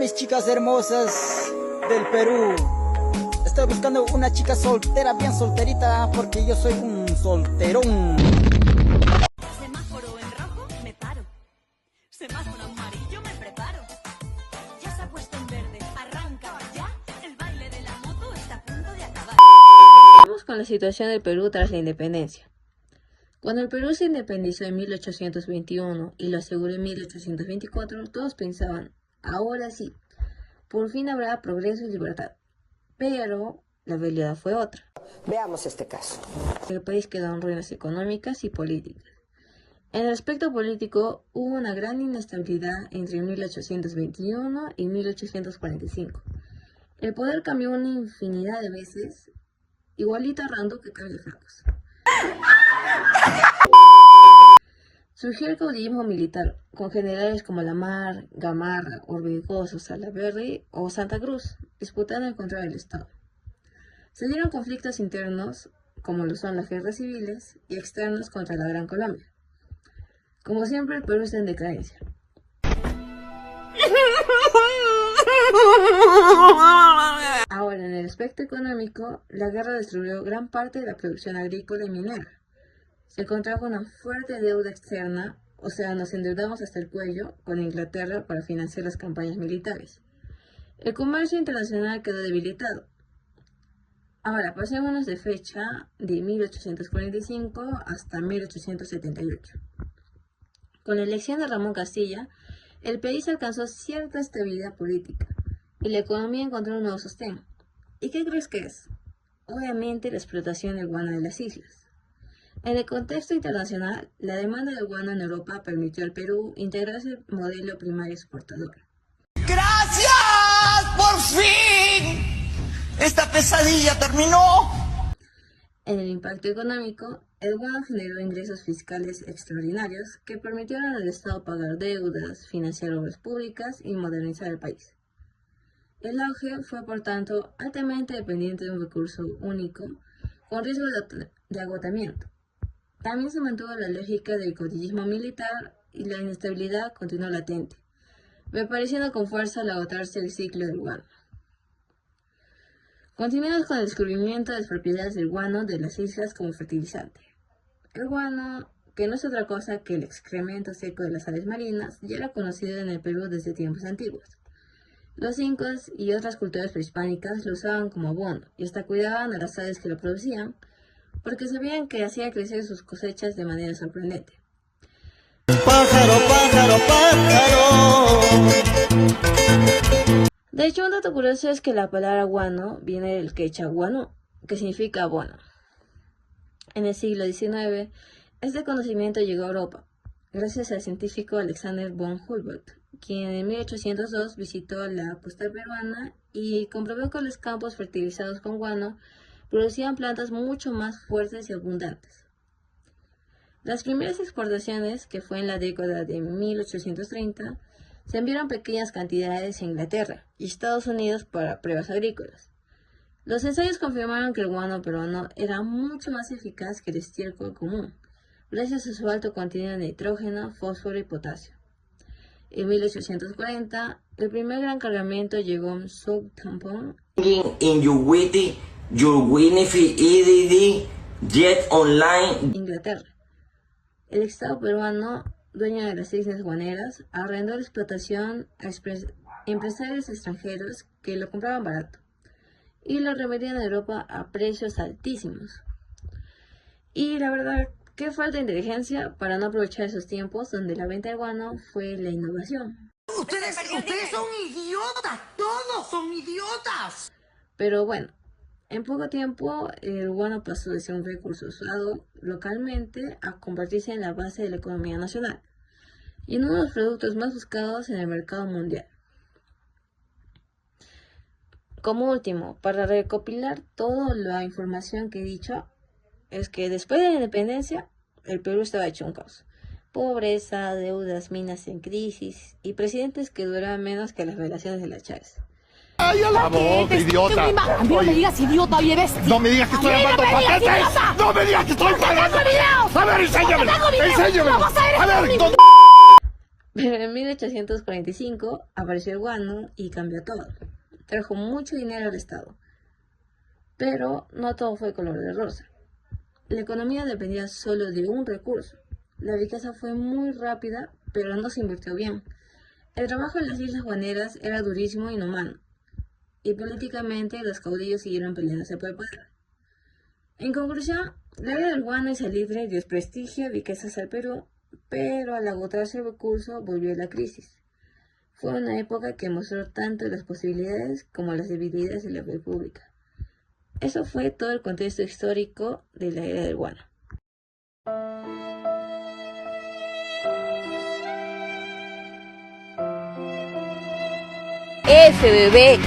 mis chicas hermosas del Perú. Estoy buscando una chica soltera, bien solterita, porque yo soy un solterón. Semáforo en rojo, me paro. Semáforo amarillo, me preparo. Ya se ha puesto en verde, arranca ya. El baile de la moto está a punto de acabar. Vamos con la situación del Perú tras la independencia. Cuando el Perú se independizó en 1821 y lo aseguró en 1824, todos pensaban, ahora sí, por fin habrá progreso y libertad. Pero la realidad fue otra. Veamos este caso. El país quedó en ruinas económicas y políticas. En el aspecto político, hubo una gran inestabilidad entre 1821 y 1845. El poder cambió una infinidad de veces, igualito a Rando que cambia flacos. Surgió el caudillismo militar, con generales como Lamar, Gamarra, Orbegoso, Salaverry o Santa Cruz, disputando el control del Estado. Se dieron conflictos internos, como lo son las guerras civiles, y externos contra la Gran Colombia. Como siempre, el Perú está en decadencia. Ahora, en el aspecto económico, la guerra destruyó gran parte de la producción agrícola y minera. Se contrajo una fuerte deuda externa, o sea, nos endeudamos hasta el cuello con Inglaterra para financiar las campañas militares. El comercio internacional quedó debilitado. Ahora, pasémonos de fecha de 1845 hasta 1878. Con la elección de Ramón Castilla, el país alcanzó cierta estabilidad política y la economía encontró un nuevo sostén. ¿Y qué crees que es? Obviamente la explotación del guano de las islas. En el contexto internacional, la demanda de guano en Europa permitió al Perú integrarse al modelo primario exportador. ¡Gracias! ¡Por fin! ¡Esta pesadilla terminó! En el impacto económico, el guano generó ingresos fiscales extraordinarios que permitieron al Estado pagar deudas, financiar obras públicas y modernizar el país. El auge fue, por tanto, altamente dependiente de un recurso único, con riesgo de agotamiento. También se mantuvo la lógica del caudillismo militar y la inestabilidad continuó latente, reapareciendo con fuerza al agotarse el ciclo del guano. Continuamos con el descubrimiento de las propiedades del guano de las islas como fertilizante. El guano, que no es otra cosa que el excremento seco de las aves marinas, ya era conocido en el Perú desde tiempos antiguos. Los incas y otras culturas prehispánicas lo usaban como abono y hasta cuidaban a las aves que lo producían, porque sabían que hacía crecer sus cosechas de manera sorprendente. Pájaro, pájaro, pájaro. De hecho, un dato curioso es que la palabra guano viene del quechua guano, que significa abono. En el siglo XIX, este conocimiento llegó a Europa, gracias al científico Alexander von Humboldt, quien en 1802 visitó la costa peruana y comprobó que los campos fertilizados con guano producían plantas mucho más fuertes y abundantes. Las primeras exportaciones, que fue en la década de 1830, se enviaron pequeñas cantidades a Inglaterra y Estados Unidos para pruebas agrícolas. Los ensayos confirmaron que el guano peruano era mucho más eficaz que el estiércol común, gracias a su alto contenido de nitrógeno, fósforo y potasio. En 1840, el primer gran cargamento llegó en Southampton, Inglaterra. El Estado peruano, dueño de las islas guaneras, arrendó la explotación a empresarios extranjeros que lo compraban barato y lo revendían a Europa a precios altísimos. Y la verdad, qué falta de inteligencia para no aprovechar esos tiempos donde la venta de guano fue la innovación. Ustedes son idiotas, todos son idiotas. Pero bueno, en poco tiempo el guano pasó de ser un recurso usado localmente a convertirse en la base de la economía nacional y en uno de los productos más buscados en el mercado mundial. Como último, para recopilar toda la información que he dicho, es que después de la independencia, el Perú estaba hecho un caos. Pobreza, deudas, minas en crisis y presidentes que duraban menos que las relaciones de la Chávez. ¡Ay, a la boca, idiota! A mí no me digas idiota, oye, bestia. ¡No me digas que estoy armando paquetes! ¡No me digas que estoy pagando! ¡A ver, enséñame! ¡Enséñame! Vamos a ver, ¿dónde? Pero en 1845 apareció el guano y cambió todo. Trajo mucho dinero al Estado. Pero no todo fue color de rosa. La economía dependía solo de un recurso. La riqueza fue muy rápida, pero no se invirtió bien. El trabajo en las islas guaneras era durísimo e inhumano, y políticamente los caudillos siguieron peleándose por el poder. En conclusión, la era del guano y salitre dio prestigio y riquezas al Perú, pero al agotarse el recurso volvió la crisis. Fue una época que mostró tanto las posibilidades como las debilidades de la República. Eso fue todo el contexto histórico de la era del guano. Ese bebé.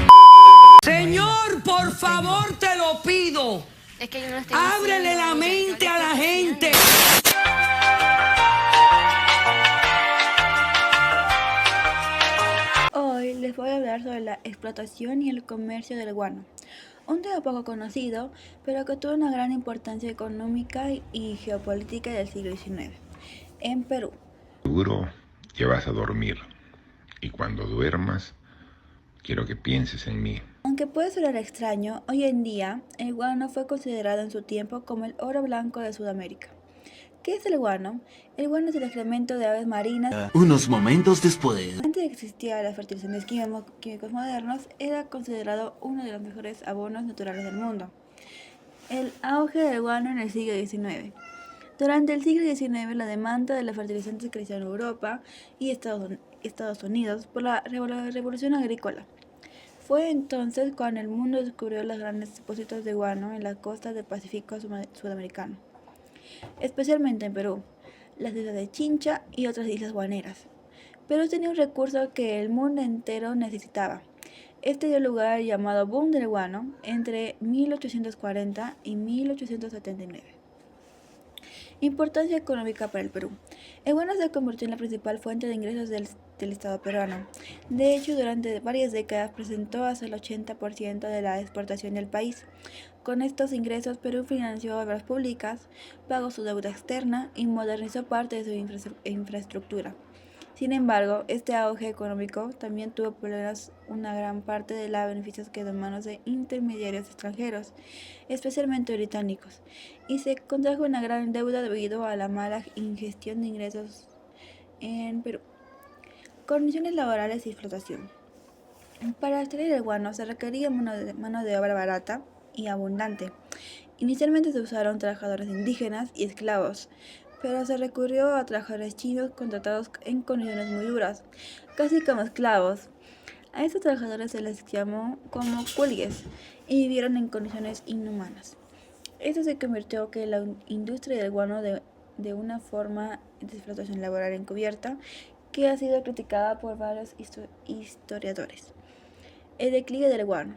Señor, por favor, te lo pido. Es que yo no estoy Ábrele la mente a la gente. Hoy les voy a hablar sobre la explotación y el comercio del guano, un tema poco conocido, pero que tuvo una gran importancia económica y geopolítica del siglo XIX, en Perú. Seguro ya vas a dormir, y cuando duermas, quiero que pienses en mí. Aunque puede sonar extraño, hoy en día el guano fue considerado en su tiempo como el oro blanco de Sudamérica. ¿Qué es el guano? El guano es el excremento de aves marinas. Unos momentos después. Antes de que existieran los fertilizantes químicos modernos, era considerado uno de los mejores abonos naturales del mundo. El auge del guano en el siglo XIX. Durante el siglo XIX, la demanda de los fertilizantes creció en Europa y Estados Unidos por la revolución agrícola. Fue entonces cuando el mundo descubrió los grandes depósitos de guano en las costas del Pacífico sudamericano, especialmente en Perú, las islas de Chincha y otras islas guaneras. Perú tenía un recurso que el mundo entero necesitaba. Este dio lugar al llamado boom del guano entre 1840 y 1879. Importancia económica para el Perú. El guano se convirtió en la principal fuente de ingresos del Estado peruano. De hecho, durante varias décadas presentó hasta el 80% de la exportación del país. Con estos ingresos, Perú financió obras públicas, pagó su deuda externa y modernizó parte de su infraestructura. Sin embargo, este auge económico también tuvo problemas. Una gran parte de los beneficios quedó en manos de intermediarios extranjeros, especialmente británicos, y se contrajo una gran deuda debido a la mala ingestión de ingresos en Perú. Condiciones laborales y explotación. Para extraer el guano se requería mano de obra barata y abundante. Inicialmente se usaron trabajadores indígenas y esclavos, pero se recurrió a trabajadores chinos contratados en condiciones muy duras, casi como esclavos. A estos trabajadores se les llamó como cuelgues y vivieron en condiciones inhumanas. Esto se convirtió en la industria del guano de una forma de explotación laboral encubierta que ha sido criticada por varios historiadores. El declive del guano.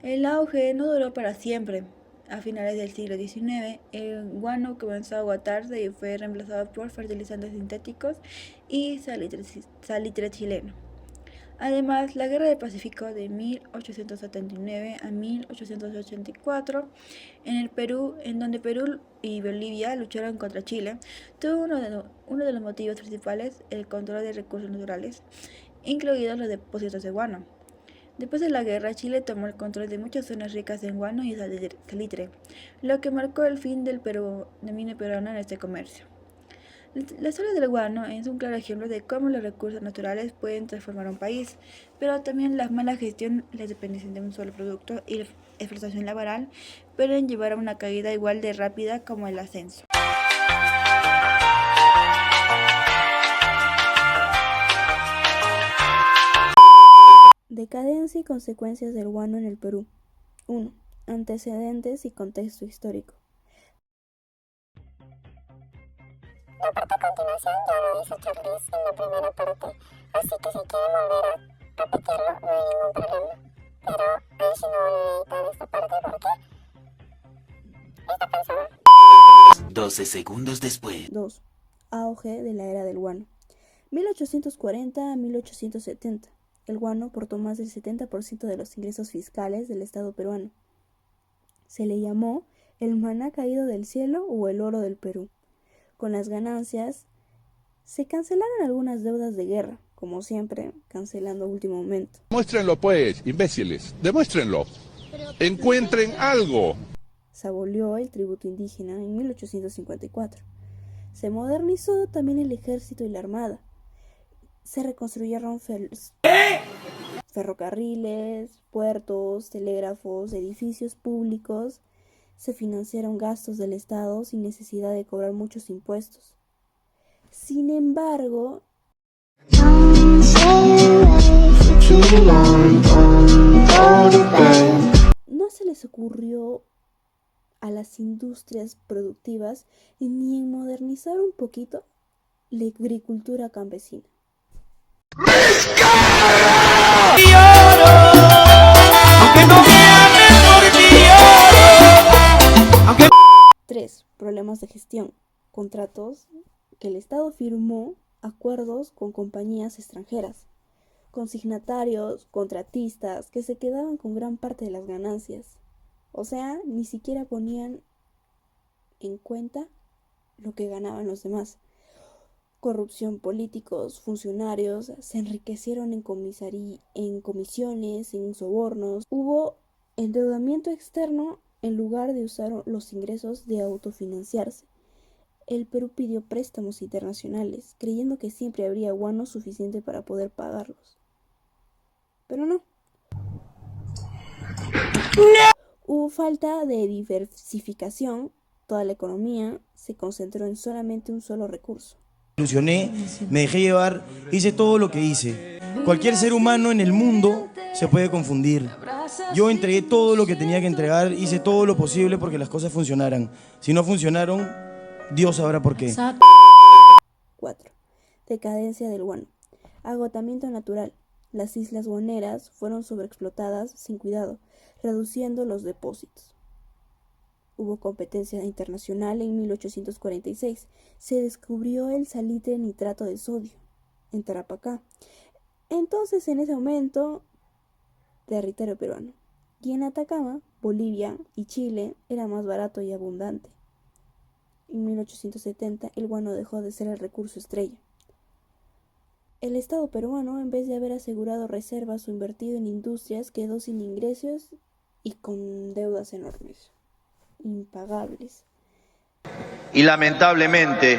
El auge no duró para siempre. A finales del siglo XIX, el guano comenzó a agotarse y fue reemplazado por fertilizantes sintéticos y salitre chileno. Además, la Guerra del Pacífico de 1879 a 1884 en el Perú, en donde Perú y Bolivia lucharon contra Chile, tuvo uno de los motivos principales el control de recursos naturales, incluidos los depósitos de guano. Después de la guerra, Chile tomó el control de muchas zonas ricas en guano y salitre, lo que marcó el fin del dominio peruano en este comercio. La historia del guano es un claro ejemplo de cómo los recursos naturales pueden transformar un país, pero también la mala gestión, la dependencia de un solo producto y la explotación laboral pueden llevar a una caída igual de rápida como el ascenso. Decadencia y consecuencias del guano en el Perú. 1. Antecedentes y contexto histórico. La parte a continuación ya lo hizo Charlize en la primera parte, así que si quieren volver a repetirlo no hay ningún problema. Pero ahí sí no voy a editar esta parte porque está pensado. 12 segundos después. 2. Auge de la era del guano. 1840 a 1870. El guano aportó más del 70% de los ingresos fiscales del Estado peruano. Se le llamó el maná caído del cielo o el oro del Perú. Con las ganancias Se cancelaron algunas deudas de guerra, como siempre, cancelando a último momento. Demuéstrenlo pues, imbéciles, demuéstrenlo. Encuentren algo. Se abolió el tributo indígena en 1854. Se modernizó también el ejército y la armada. Se reconstruyeron ferrocarriles, puertos, telégrafos, edificios públicos. Se financiaron gastos del Estado sin necesidad de cobrar muchos impuestos. Sin embargo, no se les ocurrió a las industrias productivas ni en modernizar un poquito la agricultura campesina. 3. Problemas de gestión. Contratos que el Estado firmó acuerdos con compañías extranjeras, consignatarios, contratistas que se quedaban con gran parte de las ganancias. O sea, ni siquiera ponían en cuenta lo que ganaban los demás. Corrupción, políticos, funcionarios se enriquecieron en comisiones, en sobornos. Hubo endeudamiento externo en lugar de usar los ingresos de autofinanciarse. El Perú pidió préstamos internacionales, creyendo que siempre habría guano suficiente para poder pagarlos. Pero no. Hubo falta de diversificación. Toda la economía se concentró en solamente un solo recurso. Ilusioné, me dejé llevar, hice todo lo que hice. Cualquier ser humano en el mundo se puede confundir. Yo entregué todo lo que tenía que entregar, hice todo lo posible porque las cosas funcionaran. Si no funcionaron, Dios sabrá por qué. 4. Decadencia del guano. Agotamiento natural. Las islas guaneras fueron sobreexplotadas sin cuidado, reduciendo los depósitos. Hubo competencia internacional en 1846. Se descubrió el salitre nitrato de sodio en Tarapacá. Entonces, en ese momento, territorio peruano. Y en Atacama, Bolivia y Chile era más barato y abundante. En 1870, el guano dejó de ser el recurso estrella. El Estado peruano, en vez de haber asegurado reservas o invertido en industrias, quedó sin ingresos y con deudas enormes, impagables. Y lamentablemente,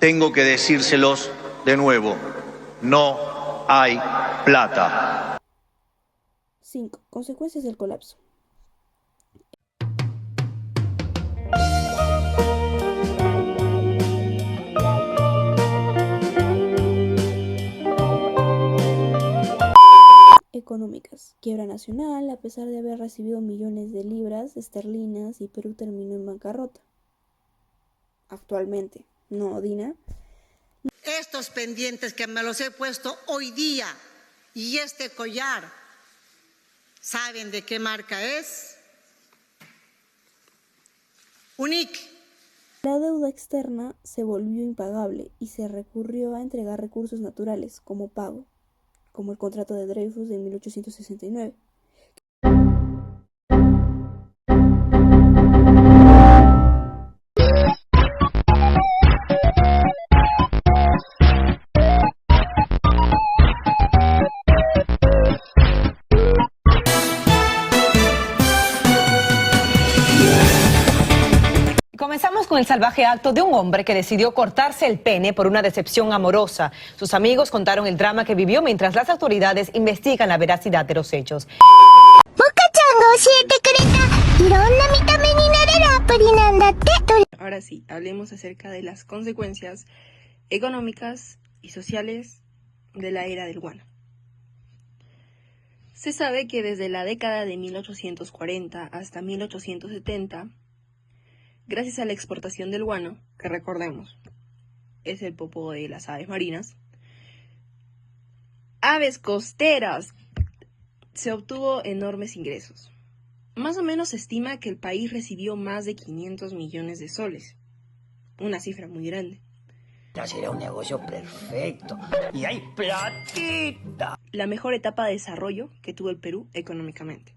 tengo que decírselos de nuevo, no hay plata. 5. Consecuencias del colapso. Económicas. Quiebra nacional, a pesar de haber recibido millones de libras esterlinas, y Perú terminó en bancarrota. Actualmente, ¿no, Dina? Estos pendientes que me los he puesto hoy día y este collar, ¿saben de qué marca es? Unique. La deuda externa se volvió impagable y se recurrió a entregar recursos naturales como pago, como el contrato de Dreyfus de 1869. Comenzamos con el salvaje acto de un hombre que decidió cortarse el pene por una decepción amorosa. Sus amigos contaron el drama que vivió mientras las autoridades investigan la veracidad de los hechos. Ahora sí, hablemos acerca de las consecuencias económicas y sociales de la era del guano. Se sabe que desde la década de 1840 hasta 1870, gracias a la exportación del guano, que recordemos, es el popo de las aves marinas, aves costeras, se obtuvo enormes ingresos. Más o menos se estima que el país recibió más de 500 millones de soles, una cifra muy grande. Ya sería un negocio perfecto, y hay platita. La mejor etapa de desarrollo que tuvo el Perú económicamente.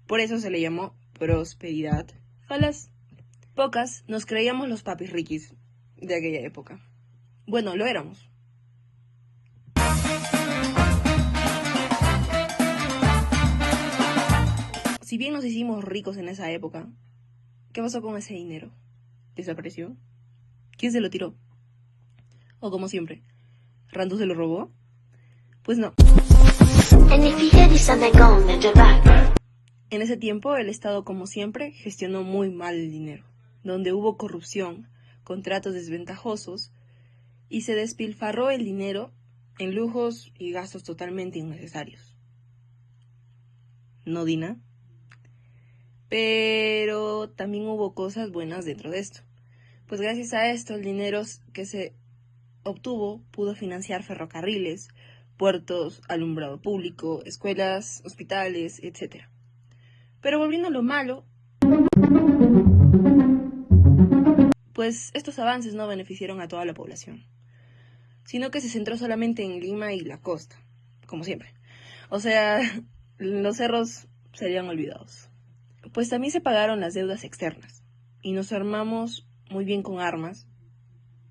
Por eso se le llamó prosperidad falaz. Pocas nos creíamos los papis riquis, de aquella época. Bueno, lo éramos. Si bien nos hicimos ricos en esa época, ¿qué pasó con ese dinero? ¿Desapareció? ¿Quién se lo tiró? O como siempre, ¿Randu se lo robó? Pues no. En ese tiempo, el Estado, como siempre, gestionó muy mal el dinero, donde hubo corrupción, contratos desventajosos, y se despilfarró el dinero en lujos y gastos totalmente innecesarios. ¿No, Dina? Pero también hubo cosas buenas dentro de esto, pues gracias a esto el dinero que se obtuvo pudo financiar ferrocarriles, puertos, alumbrado público, escuelas, hospitales, etc. Pero volviendo a lo malo, pues estos avances no beneficiaron a toda la población, sino que se centró solamente en Lima y la costa, como siempre. O sea, los cerros serían olvidados. Pues también se pagaron las deudas externas y nos armamos muy bien con armas.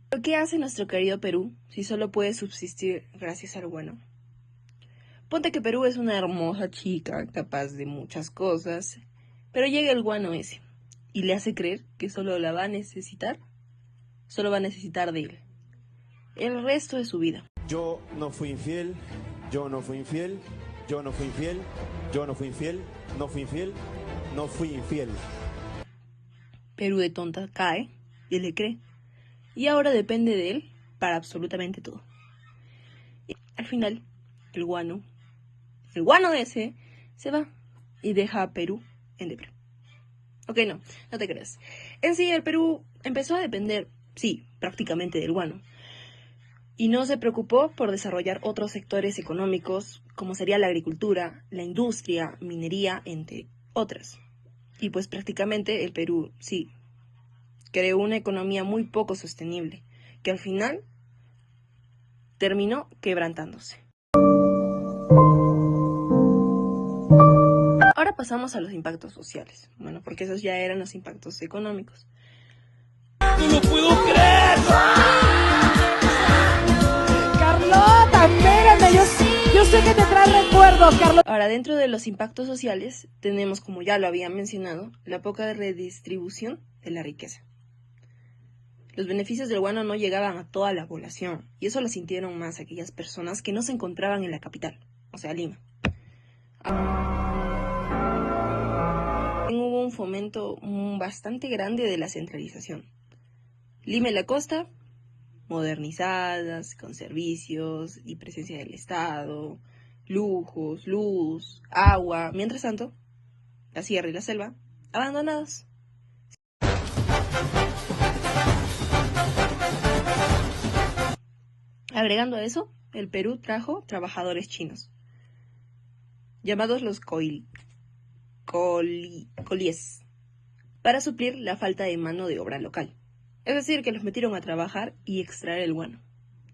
¿Pero qué hace nuestro querido Perú si solo puede subsistir gracias al guano? Ponte que Perú es una hermosa chica, capaz de muchas cosas, pero llega el guano ese y le hace creer que solo la va a necesitar, solo va a necesitar de él el resto de su vida. Yo no fui infiel, yo no fui infiel, yo no fui infiel, yo no fui infiel, no fui infiel, no fui infiel. Perú de tonta cae y le cree, y ahora depende de él para absolutamente todo. Y al final, el guano ese se va y deja a Perú en depre. Ok, no te creas. En sí, el Perú empezó a depender, sí, prácticamente del guano, y no se preocupó por desarrollar otros sectores económicos, como sería la agricultura, la industria, minería, entre otras. Y pues prácticamente el Perú, sí, creó una economía muy poco sostenible, que al final terminó quebrantándose. Ahora pasamos a los impactos sociales. Bueno, porque esos ya eran los impactos económicos. ¡No lo puedo creer! Carlota, espérame, yo sé que te trae recuerdos, Carlota. Ahora, dentro de los impactos sociales, tenemos, como ya lo había mencionado, la poca redistribución de la riqueza. Los beneficios del guano no llegaban a toda la población, y eso lo sintieron más aquellas personas que no se encontraban en la capital, o sea, Lima. Hubo un fomento bastante grande de la centralización. Lima y la costa, modernizadas, con servicios y presencia del Estado, lujos, luz, agua. Mientras tanto, la sierra y la selva, abandonados. Agregando a eso, el Perú trajo trabajadores chinos, llamados los colíes, para suplir la falta de mano de obra local. Es decir, que los metieron a trabajar y extraer el guano.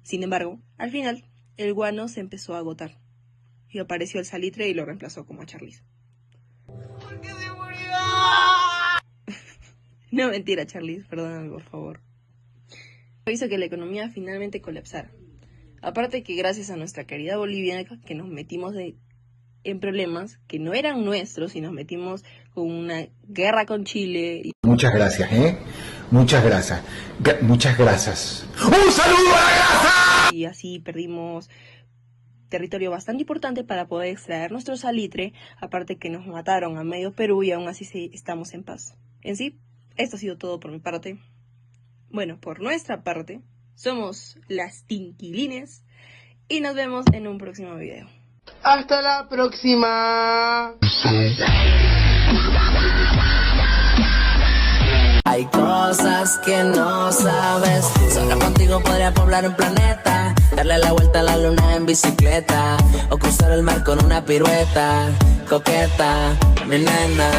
Sin embargo, al final, el guano se empezó a agotar y apareció el salitre y lo reemplazó como a Charlize. ¿Por qué se murió? No, mentira, Charlize, perdóname, por favor. Hizo que la economía finalmente colapsara. Aparte que gracias a nuestra querida Bolivia, que nos metimos en problemas que no eran nuestros y nos metimos con una guerra con Chile. Muchas gracias, Muchas gracias. Muchas gracias. ¡Un saludo a la grasa! Y así perdimos territorio bastante importante para poder extraer nuestro salitre, aparte que nos mataron a medio Perú y aún así estamos en paz. En sí, esto ha sido todo por mi parte. Bueno, por nuestra parte, somos las Tinquilines y nos vemos en un próximo video. Hasta la próxima. Hay cosas que no sabes. Solo contigo podría poblar un planeta, darle la vuelta a la luna en bicicleta o cruzar el mar con una pirueta. Coqueta, mi nena.